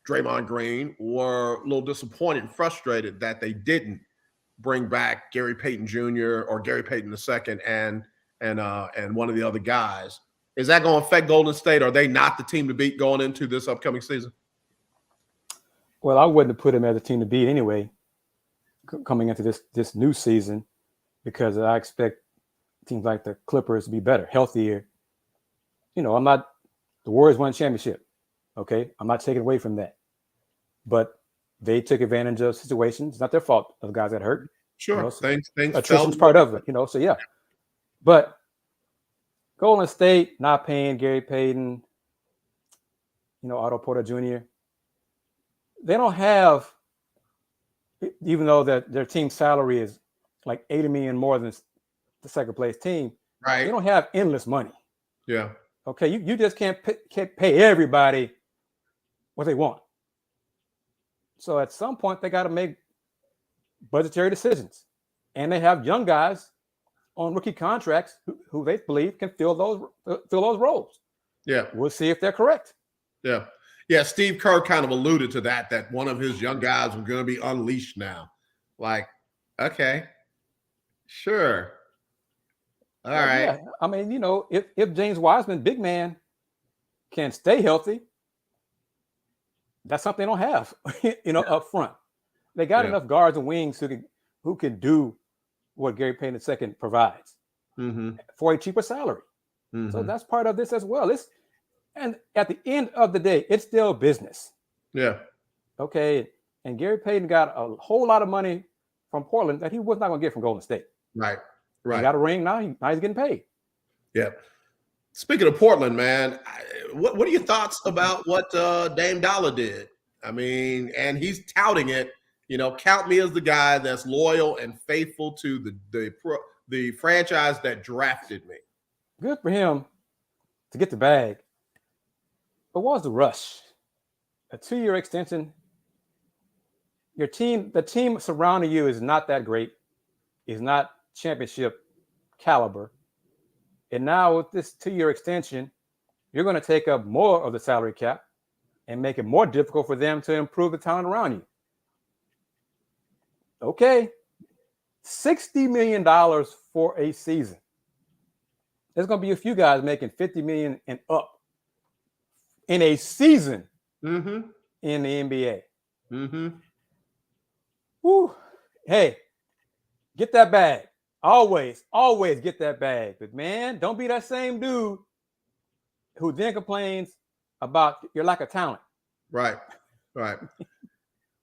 Draymond Green, were a little disappointed and frustrated that they didn't bring back Gary Payton Jr. or Gary Payton II and one of the other guys. Is that going to affect Golden State? Are they not the team to beat going into this upcoming season? Well, I wouldn't have put them as a team to beat anyway, coming into this new season, because I expect teams like the Clippers to be better, healthier. You know, the Warriors won a championship. Okay, I'm not taking away from that, but they took advantage of situations. It's not their fault of the guys that hurt. Sure, you know, so things attrition's part of it. You know, so yeah. But Golden State not paying Gary Payton, Otto Porter Jr. They don't have, even though their team salary is like $80 million more than the second place team. Right. They don't have endless money. Yeah. Okay. You just can't pay everybody what they want. So at some point they got to make budgetary decisions, and they have young guys on rookie contracts who they believe can fill those roles. Yeah. We'll see if they're correct. Yeah. Yeah. Steve Kerr kind of alluded to that one of his young guys was going to be unleashed now. Like, okay, sure. All right. Yeah. I mean, if James Wiseman, big man, can stay healthy, that's something they don't have, up front. They got enough guards and wings who can do what Gary Payton II provides for a cheaper salary. Mm-hmm. So that's part of this as well. And at the end of the day, it's still business. Yeah. Okay. And Gary Payton got a whole lot of money from Portland that he was not going to get from Golden State. Right. He got a ring now. Now he's getting paid. Yeah. Speaking of Portland, man, what are your thoughts about what Dame Dollar did? I mean, and he's touting it. Count me as the guy that's loyal and faithful to the franchise that drafted me. Good for him to get the bag. But what was the rush? A 2-year extension. The team surrounding you is not that great. Is not championship caliber. And now with this 2-year extension, you're going to take up more of the salary cap and make it more difficult for them to improve the talent around you. Okay, $60 million for a season. There's going to be a few guys making $50 million and up in a season in the NBA. Mm-hmm. Woo. Hey, get that bag. Always get that bag. But man, don't be that same dude who then complains about your lack of talent. Right.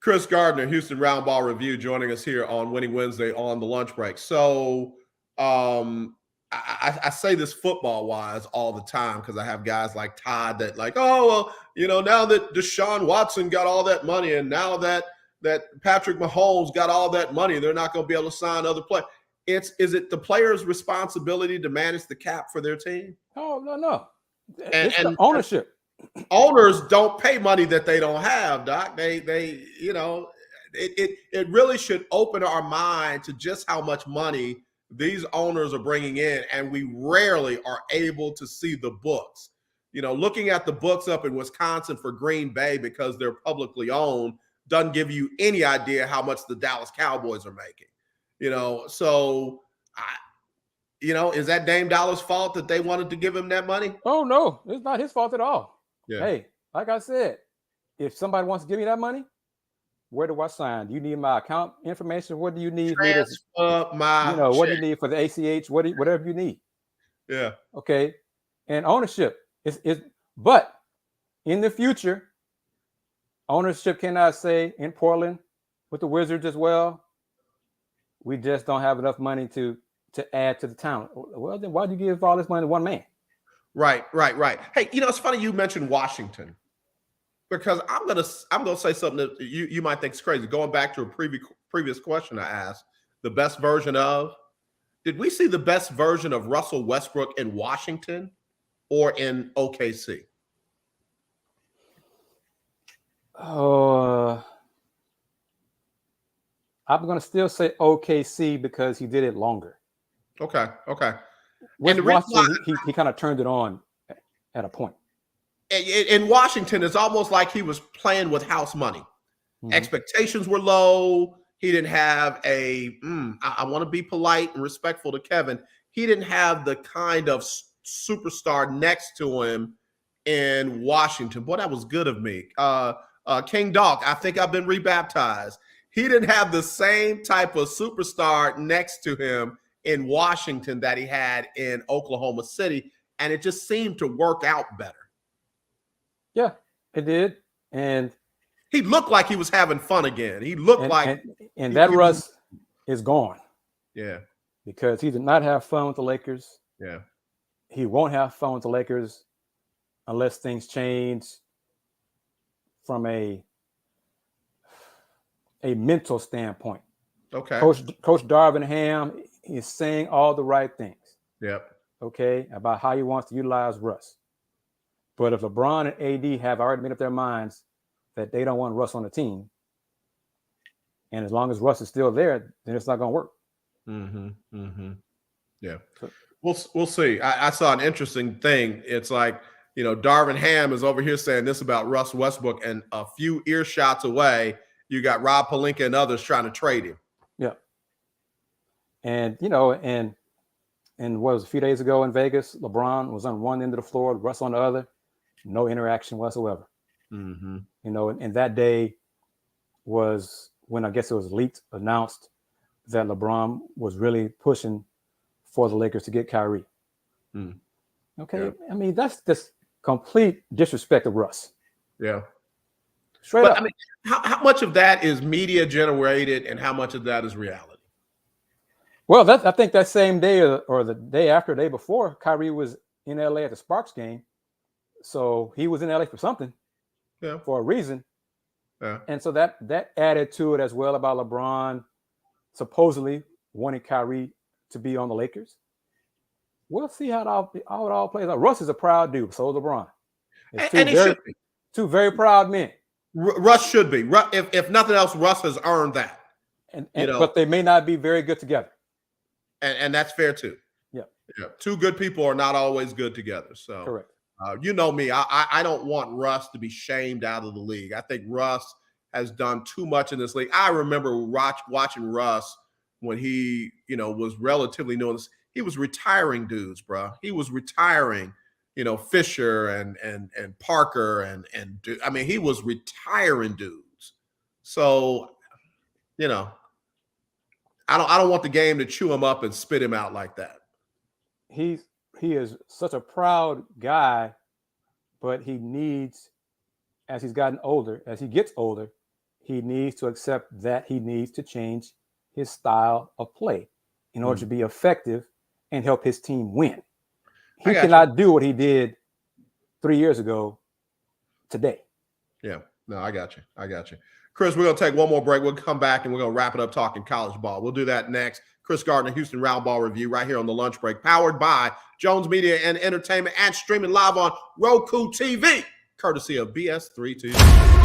Kris Gardner, Houston Roundball Review, joining us here on Winning Wednesday on the lunch break. So I say this football-wise all the time because I have guys like Todd that like, now that Deshaun Watson got all that money and now that Patrick Mahomes got all that money, they're not going to be able to sign other players. Is it the player's responsibility to manage the cap for their team? Oh, no. It's the ownership. Owners don't pay money that they don't have, Doc. It really should open our mind to just how much money these owners are bringing in, and we rarely are able to see the books. Looking at the books up in Wisconsin for Green Bay because they're publicly owned doesn't give you any idea how much the Dallas Cowboys are making. Is that Dame Dollar's fault that they wanted to give him that money? Oh, no, it's not his fault at all. Hey, like I said, if somebody wants to give me that money, where do I sign? Do you need my account information? What do you need? Transfer my check. What do you need for the ACH? Whatever you need. Yeah. Okay. And ownership but in the future, ownership cannot say in Portland with the Wizards as well, we just don't have enough money to add to the talent. Well, then why do you give all this money to one man? Right. Hey, it's funny you mentioned Washington, because I'm gonna say something that you might think is crazy. Going back to a previous question I asked, the best version of, did we see the best version of Russell Westbrook in Washington or in OKC? I'm going to still say OKC because he did it longer. Okay. With Washington, he kind of turned it on at a point. In Washington, it's almost like he was playing with house money. Mm-hmm. Expectations were low. He didn't have I want to be polite and respectful to Kevin. He didn't have the kind of superstar next to him in Washington. Boy, that was good of me. King Dog, I think I've been rebaptized. He didn't have the same type of superstar next to him in Washington that he had in Oklahoma City, and it just seemed to work out better. Yeah, it did. And he looked like he was having fun again. He looked and that Russ is gone. Yeah. Because he did not have fun with the Lakers. Yeah. He won't have fun with the Lakers unless things change from a mental standpoint. Okay. Coach Darvin Ham is saying all the right things. Yep. Okay, about how he wants to utilize Russ. But if LeBron and AD have already made up their minds that they don't want Russ on the team, and as long as Russ is still there, then it's not going to work. Yeah. We'll see. I saw an interesting thing. It's like, Darvin Ham is over here saying this about Russ Westbrook, and a few earshots away, you got Rob Pelinka and others trying to trade him. Yeah. And, and what was a few days ago in Vegas, LeBron was on one end of the floor, Russ on the other, no interaction whatsoever. Mm-hmm. And that day was when I guess it was announced that LeBron was really pushing for the Lakers to get Kyrie. Mm. Okay. Yeah. I mean, that's just complete disrespect of Russ. Yeah. Straight up. I mean, how much of that is media generated and how much of that is reality? Well, I think that same day or the day after, day before, Kyrie was in LA at the Sparks game. So he was in LA for something, for a reason. Yeah. And so that added to it as well about LeBron supposedly wanting Kyrie to be on the Lakers. We'll see how it all plays out. Russ is a proud dude. So is LeBron. It's two very proud men. Russ should be. If nothing else, Russ has earned that. But they may not be very good together. And that's fair too. Yeah. Two good people are not always good together. So correct. You know me. I don't want Russ to be shamed out of the league. I think Russ has done too much in this league. I remember watching Russ when he, was relatively new. He was retiring dudes, bro. He was retiring, Fisher and Parker and I mean, he was retiring dudes. So, I don't want the game to chew him up and spit him out like that. He is such a proud guy, but he needs, as he gets older, he needs to accept that he needs to change his style of play in order to be effective and help his team win. He cannot do what he did 3 years ago today. Yeah, no, I got you. Kris, we're going to take one more break. We'll come back and we're going to wrap it up talking college ball. We'll do that next. Kris Gardner, Houston Roundball Review, right here on the lunch break, powered by Jones Media and Entertainment and streaming live on ROKU TV, courtesy of BS3 TV.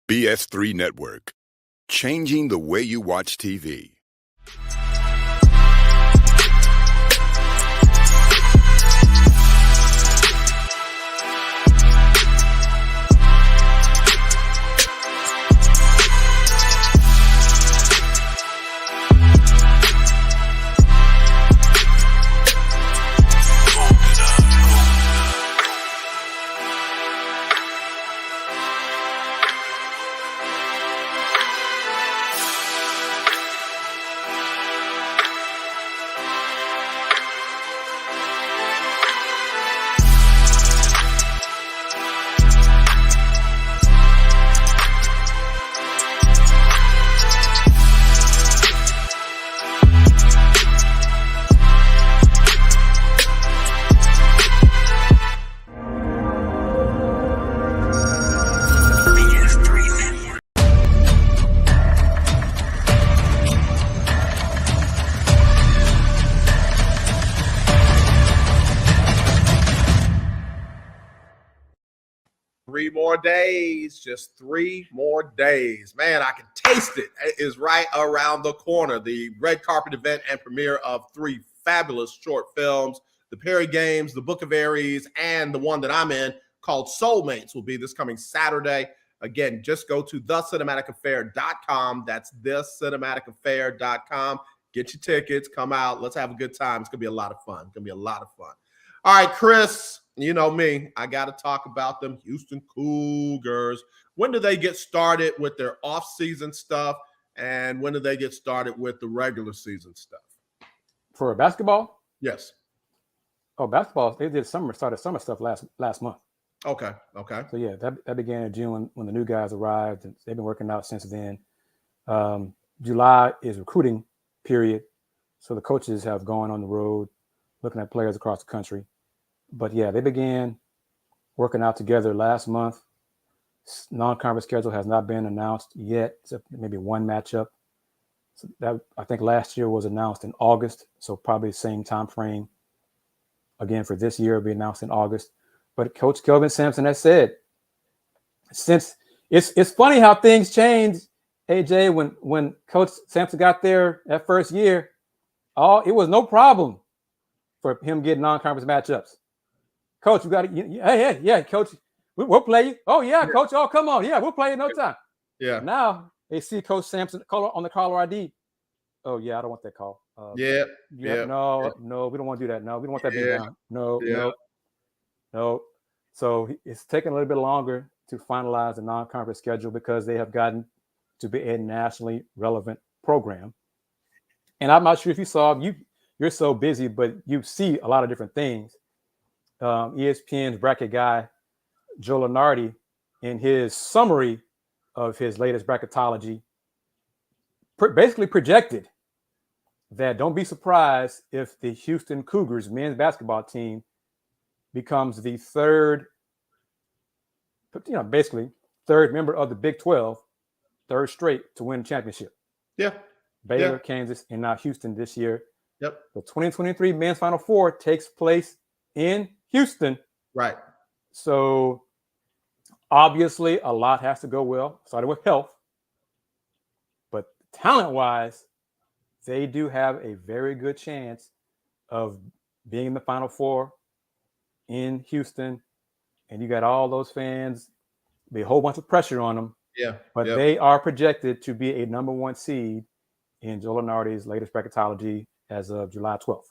BS3 Network, changing the way you watch TV. more days. Just 3 more days. Man, I can taste it. It is right around the corner. The red carpet event and premiere of 3 fabulous short films, The Perry Games, The Book of Aries, and the one that I'm in called Soulmates will be this coming Saturday. Again, just go to thecinematicaffair.com. That's thecinematicaffair.com. Get your tickets. Come out. Let's have a good time. It's going to be a lot of fun. All right, Kris, you know me. I got to talk about them Houston Cougars. When do they get started with their off-season stuff, and when do they get started with the regular season stuff? For basketball? Yes. Oh, basketball, they started summer stuff last month. Okay. So, yeah, that began in June when the new guys arrived, and they've been working out since then. July is recruiting period, so the coaches have gone on the road looking at players across the country. But, yeah, they began working out together last month. Non-conference schedule has not been announced yet, except maybe one matchup. So that, I think last year was announced in August, so probably the same time frame. Again, for this year, it'll be announced in August. But Coach Kelvin Sampson has said, since it's funny how things change, AJ, when Coach Sampson got there that first year, it was no problem for him getting non-conference matchups. Coach, you got to, hey, Coach, we'll play you. Oh, yeah, Coach, oh, come on. Yeah, we'll play you in no time. Yeah. Now they see Coach Sampson on the caller ID. Oh, yeah, I don't want that call. No, we don't want to do that. No, we don't want that being down. No. So it's taking a little bit longer to finalize the non-conference schedule because they have gotten to be a nationally relevant program. And I'm not sure if you saw, you're so busy, but you see a lot of different things. ESPN's bracket guy, Joe Lunardi, in his summary of his latest bracketology, basically projected that don't be surprised if the Houston Cougars men's basketball team becomes the third member of the Big 12, third straight to win the championship. Yeah. Baylor, Kansas, and now Houston this year. Yep. The 2023 men's Final Four takes place in Houston. Right. So obviously a lot has to go well, starting with health. But talent-wise, they do have a very good chance of being in the Final Four in Houston. And you got all those fans, be a whole bunch of pressure on them. Yeah. But they are projected to be a number 1 seed in Joe Lunardi's latest bracketology as of July 12th.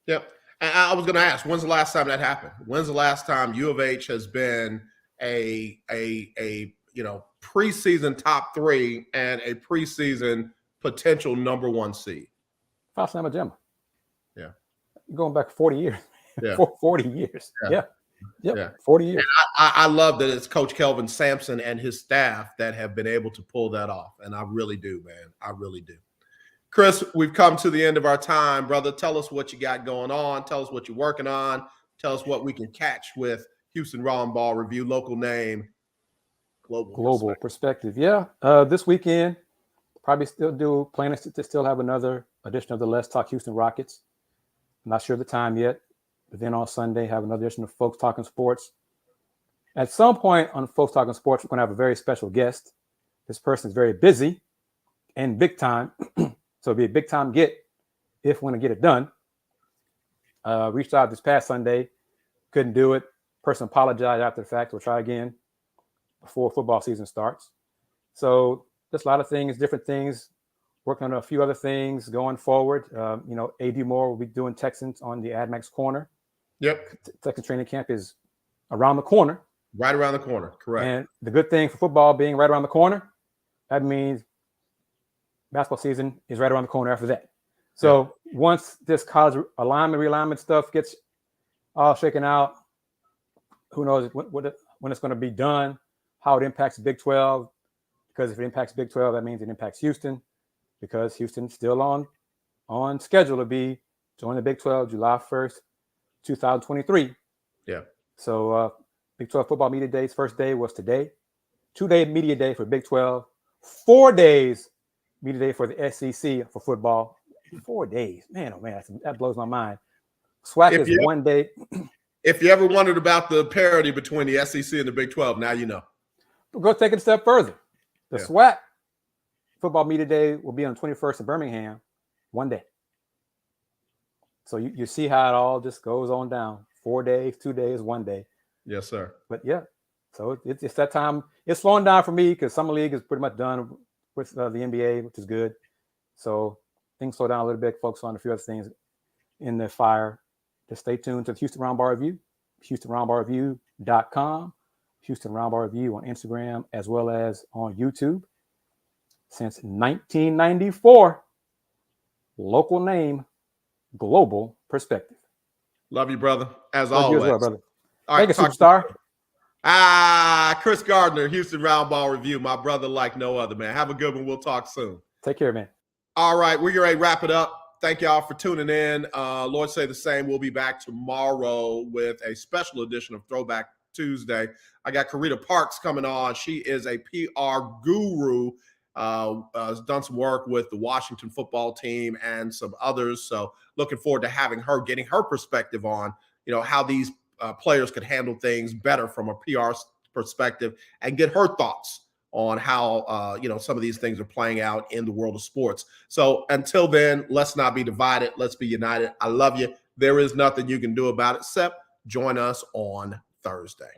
Yep. And I was going to ask, when's the last time that happened? When's the last time U of H has been a preseason top 3 and a preseason potential number 1 seed? Alabama Gemma. Yeah. Going back 40 years. Yeah. 40 years. Yeah. Yep. 40 years. And I love that it's Coach Kelvin Sampson and his staff that have been able to pull that off. And I really do, man. I really do. Kris, we've come to the end of our time, brother. Tell us what you got going on. Tell us what you're working on. Tell us what we can catch with Houston Roundball Review, local name, global perspective. Yeah. This weekend, probably planning to still have another edition of the Let's Talk Houston Rockets. I'm not sure of the time yet. But then on Sunday, have another edition of Folks Talking Sports. At some point on Folks Talking Sports, we're going to have a very special guest. This person is very busy and big time. So it'll be a big time get if we want to get it done. Reached out this past Sunday, couldn't do it. Person apologized after the fact. We'll try again before football season starts. So just a lot of things, different things. Working on a few other things going forward. AD Moore will be doing Texans on the AdMax Corner. Yep. Texans training camp is around the corner. Right around the corner. Correct. And the good thing for football being right around the corner, that means basketball season is right around the corner after that. So once this college realignment stuff gets all shaken out, who knows when it's going to be done, how it impacts Big 12. Because if it impacts Big 12, that means it impacts Houston. Because Houston's still on schedule to be joining the Big 12 July 1st, 2023. Yeah. So Big 12 football media days, first day was today. 2-day media day for Big 12. 4 days media day for the SEC for football. 4 days. Man, oh man, that blows my mind. SWAC is 1 day. If you ever wondered about the parity between the SEC and the Big 12, now you know. We'll go take it a step further. The SWAC football media day will be on the 21st in Birmingham, one day. So you see how it all just goes on down. 4 days, 2 days, 1 day. Yes, sir. But yeah, so it's that time. It's slowing down for me because summer league is pretty much done with the NBA, which is good. So things slow down a little bit, focus on a few other things in the fire. Just stay tuned to the Houston Roundball Review, HoustonRoundballReview.com, Houston Roundball Review on Instagram, as well as on YouTube. Since 1994, local name, global perspective. Love you, brother. As Love always. You as well, brother. All right, thank you, superstar. Kris Gardner, Houston Roundball Review, my brother like no other, man. Have a good one. We'll talk soon. Take care, man. All right, we're ready to wrap it up. Thank y'all for tuning in. Lord say the same. We'll be back tomorrow with a special edition of Throwback Tuesday. I got Karita Parks coming on. She is a PR guru. Has done some work with the Washington football team and some others. So looking forward to having her, getting her perspective on, how these players could handle things better from a PR perspective and get her thoughts on how, some of these things are playing out in the world of sports. So until then, let's not be divided. Let's be united. I love you. There is nothing you can do about it except join us on Thursday.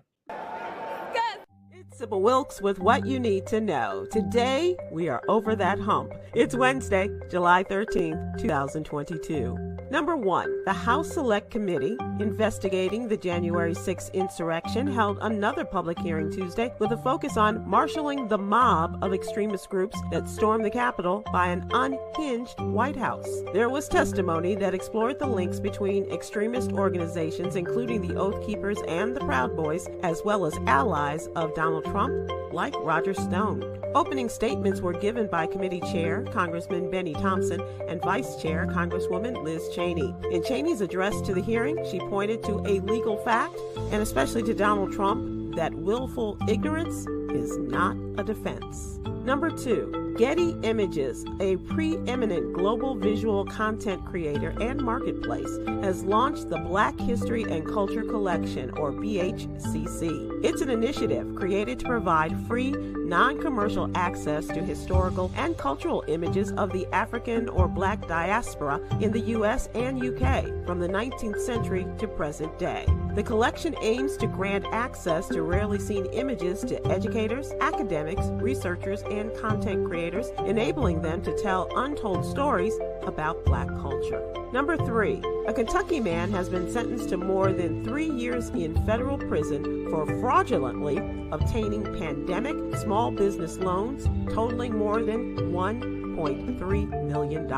Sybil Wilkes with what you need to know. Today, we are over that hump. It's Wednesday, July 13th, 2022. Number 1, the House Select Committee investigating the January 6th insurrection held another public hearing Tuesday with a focus on marshaling the mob of extremist groups that stormed the Capitol by an unhinged White House. There was testimony that explored the links between extremist organizations, including the Oath Keepers and the Proud Boys, as well as allies of Donald Trump, like Roger Stone. Opening statements were given by Committee Chair Congressman Benny Thompson and Vice Chair Congresswoman Liz Cheney. In Cheney's address to the hearing, she pointed to a legal fact, and especially to Donald Trump, that willful ignorance is not a defense. Number 2, Getty Images, a preeminent global visual content creator and marketplace, has launched the Black History and Culture Collection, or BHCC. It's an initiative created to provide free, non-commercial access to historical and cultural images of the African or Black diaspora in the U.S. and UK from the 19th century to present day. The collection aims to grant access to rarely seen images to educators, academics, researchers, and content creators, enabling them to tell untold stories about Black culture. Number 3, a Kentucky man has been sentenced to more than 3 years in federal prison for fraudulently obtaining pandemic small business loans totaling more than $1.3 million.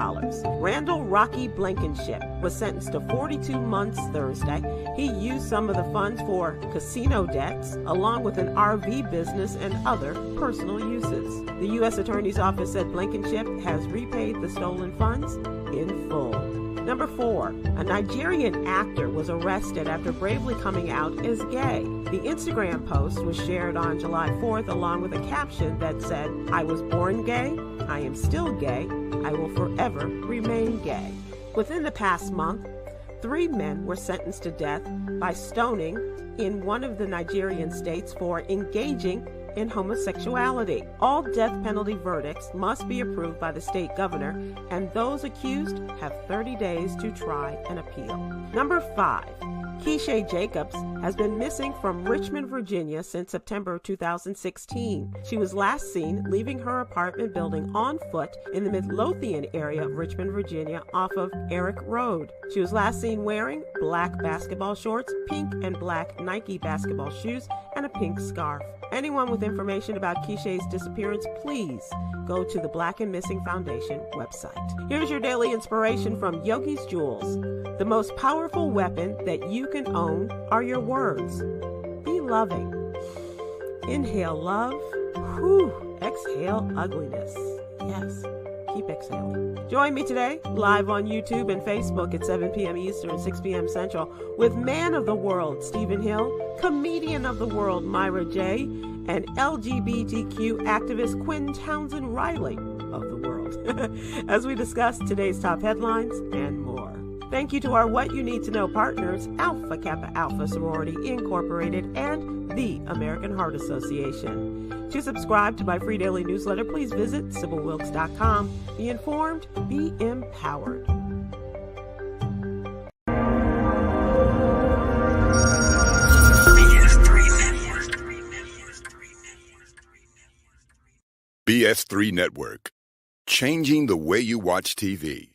Randall Rocky Blankenship was sentenced to 42 months Thursday. He used some of the funds for casino debts, along with an RV business and other personal uses. The U.S. Attorney's Office said Blankenship has repaid the stolen funds in full. Number 4, a Nigerian actor was arrested after bravely coming out as gay. The Instagram post was shared on July 4th along with a caption that said, "I was born gay, I am still gay, I will forever remain gay." Within the past month, 3 men were sentenced to death by stoning in one of the Nigerian states for engaging in homosexuality. All death penalty verdicts must be approved by the state governor, and those accused have 30 days to try an appeal. Number 5, Keisha Jacobs has been missing from Richmond, Virginia since September 2016. She was last seen leaving her apartment building on foot in the Midlothian area of Richmond, Virginia, off of Eric Road. She was last seen wearing black basketball shorts, pink and black Nike basketball shoes, and a pink scarf. Anyone with information about Keisha's disappearance, please go to the Black and Missing Foundation website. Here's your daily inspiration from Yogi's Jewels. The most powerful weapon that you can own are your words. Be loving. Inhale love. Whew. Exhale ugliness. Yes. Keep exhaling. Join me today, live on YouTube and Facebook at 7 p.m. Eastern, 6 p.m. Central, with Man of the World, Stephen Hill, Comedian of the World, Myra J., and LGBTQ activist Quinn Townsend Riley of the world, as we discuss today's top headlines and more. Thank you to our What You Need to Know partners, Alpha Kappa Alpha Sorority Incorporated and the American Heart Association. To subscribe to my free daily newsletter, please visit SibylWilkes.com. Be informed, be empowered. BS3 Network. Changing the way you watch TV.